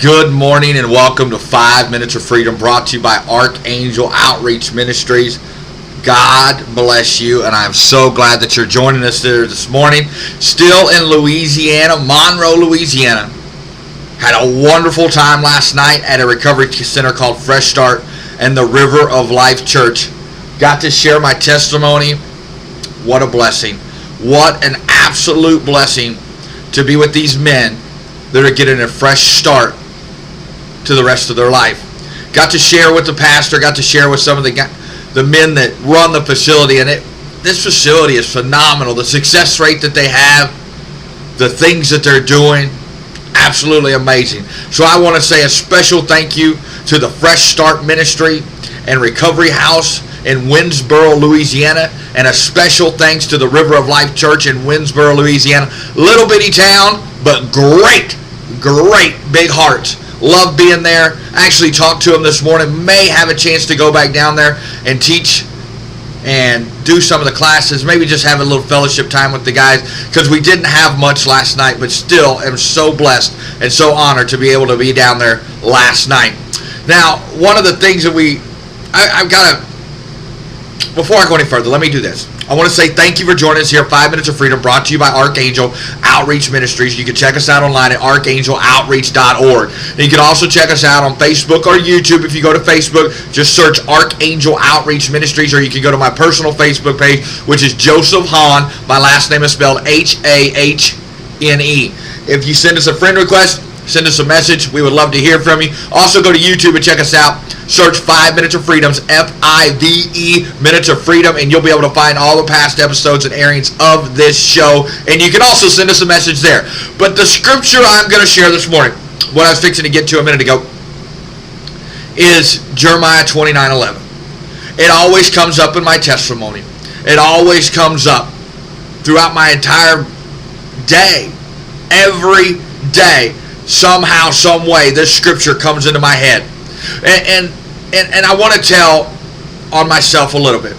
Good morning and welcome to 5 Minutes of Freedom, brought to you by Archangel Outreach Ministries. God bless you, and I'm so glad that you're joining us there this morning. Still in Louisiana, Monroe, Louisiana. Had a wonderful time last night at a recovery center called Fresh Start and the River of Life Church. Got to share my testimony. What a blessing. What an absolute blessing to be with these men that are getting a fresh start to the rest of their life. Got to share with the pastor, got to share with some of the men that run the facility, and this facility is phenomenal. The success rate that they have, the things that they're doing, absolutely amazing. So I want to say a special thank you to the Fresh Start Ministry and Recovery House in Winsboro, Louisiana, and a special thanks to the River of Life Church in Winsboro, Louisiana. Little bitty town, but great big hearts. Love being there. Actually talked to them this morning. May have a chance to go back down there and teach and do some of the classes. Maybe just have a little fellowship time with the guys, because we didn't have much last night, but still am so blessed and so honored to be able to be down there last night. Now, one of the things that I've got to, before I go any further, let me do this. I want to say thank you for joining us here at 5 Minutes of Freedom, brought to you by Archangel Outreach Ministries. You can check us out online at archangeloutreach.org. And you can also check us out on Facebook or YouTube. If you go to Facebook, just search Archangel Outreach Ministries, or you can go to my personal Facebook page, which is Joseph Hahn. My last name is spelled H-A-H-N-E. If you send us a friend request, send us a message. We would love to hear from you. Also go to YouTube and check us out. Search 5 Minutes of Freedom's F-I-V-E Minutes of Freedom, and you'll be able to find all the past episodes and airings of this show. And you can also send us a message there. But the scripture I'm going to share this morning, what I was fixing to get to a minute ago, is Jeremiah 29:11. It always comes up in my testimony. It always comes up throughout my entire day. Every day, somehow, some way, this scripture comes into my head. And I want to tell on myself a little bit,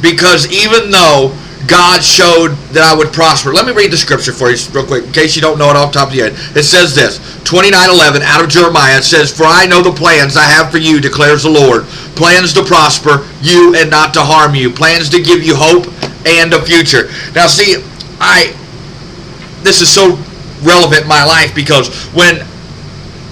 because even though God showed that I would prosper, let me read the scripture for you real quick in case you don't know it off the top of your head. It says this, 29:11 out of Jeremiah. It says, "For I know the plans I have for you, declares the Lord, plans to prosper you and not to harm you, plans to give you hope and a future." Now see, this is so relevant in my life, because when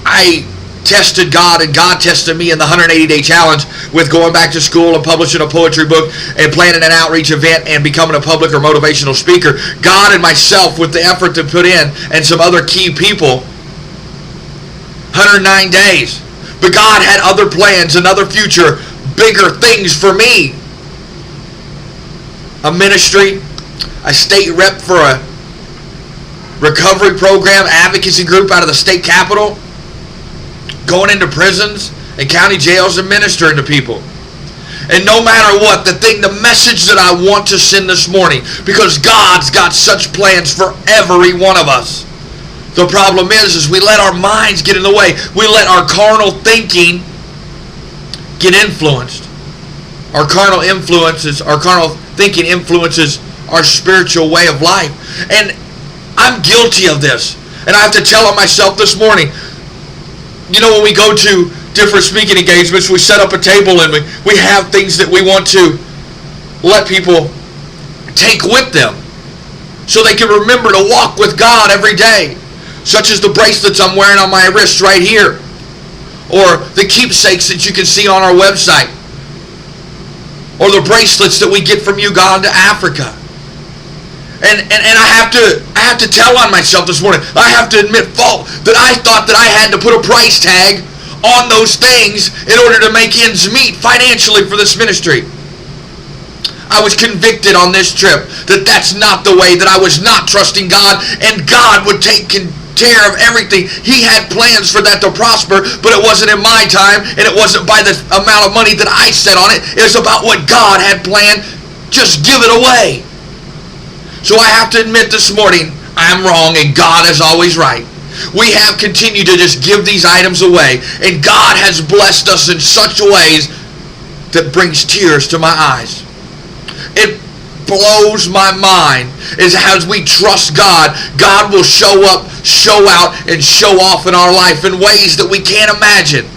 I tested God and God tested me in the 180-day challenge with going back to school and publishing a poetry book and planning an outreach event and becoming a public or motivational speaker, God and myself, with the effort to put in, and some other key people, 109 days. But God had other plans, another future, bigger things for me. A ministry, a state rep for a recovery program, advocacy group out of the state capitol, going into prisons and county jails and ministering to people. And no matter what, the message that I want to send this morning, because God's got such plans for every one of us. The problem is we let our minds get in the way. We let our carnal thinking get influenced. Our carnal thinking influences our spiritual way of life. And I'm guilty of this. And I have to tell on myself this morning. You know, when we go to different speaking engagements, we set up a table and we have things that we want to let people take with them so they can remember to walk with God every day, such as the bracelets I'm wearing on my wrist right here, or the keepsakes that you can see on our website, or the bracelets that we get from Uganda, Africa. And I have to tell on myself this morning. I have to admit fault that I thought that I had to put a price tag on those things in order to make ends meet financially for this ministry. I was convicted on this trip that that's not the way, that I was not trusting God, and God would take care of everything. He had plans for that to prosper, but it wasn't in my time, and it wasn't by the amount of money that I set on it. It was about what God had planned. Just give it away. So I have to admit this morning, I'm wrong and God is always right. We have continued to just give these items away, and God has blessed us in such ways that brings tears to my eyes. It blows my mind is as we trust God, God will show up, show out, and show off in our life in ways that we can't imagine.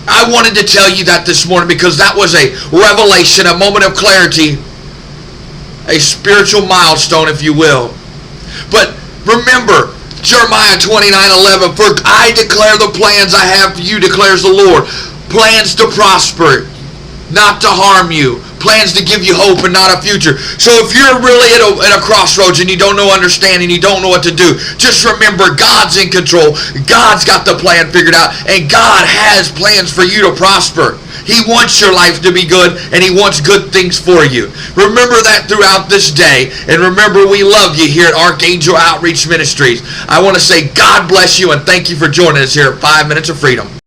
I wanted to tell you that this morning because that was a revelation, a moment of clarity, a spiritual milestone, if you will. But remember, Jeremiah 29:11, for I declare the plans I have for you, declares the Lord. Plans to prosper, not to harm you. Plans to give you hope and not a future. So if you're really at a crossroads and you don't know understanding, you don't know what to do, just remember God's in control. God's got the plan figured out, and God has plans for you to prosper. He wants your life to be good, and He wants good things for you. Remember that throughout this day, and remember we love you here at Archangel Outreach Ministries. I want to say God bless you, and thank you for joining us here at 5 Minutes of Freedom.